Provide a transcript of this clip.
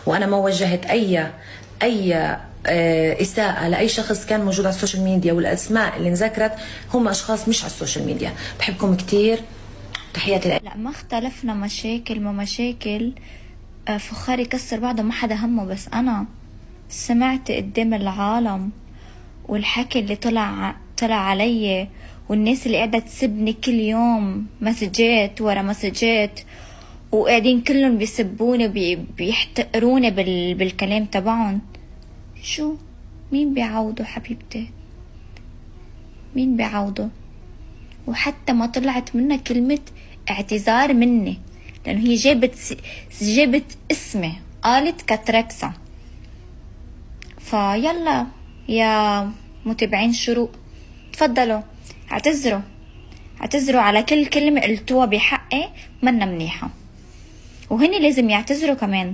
وانا ما وجهت اي اساءة لاي شخص كان موجود على السوشيال ميديا، والاسماء اللي انذكرت هم اشخاص مش على السوشيال ميديا. بحبكم كتير، تحياتي لك. لا ما اختلفنا، مشاكل ما مشاكل، فخار يكسر بعضه ما حدا همه، بس انا سمعت قدام العالم والحكي اللي طلع علي، والناس اللي قاعدة تسبني كل يوم مسجات ورا مسجات، وقاعدين كلهم بيسبوني بيحتقروني بالكلام تبعهم. شو مين بيعوضوا حبيبتي؟ مين بيعوضوا؟ وحتى ما طلعت منها كلمة اعتذار مني، لأنه هي جابت اسمي، قالت كاتريكسا. فيلا يا متابعين شروق، تفضلوا اعتذروا على كل كلمة قلتوها بحقي منا منيحة، وهني لازم يعتذروا كمان،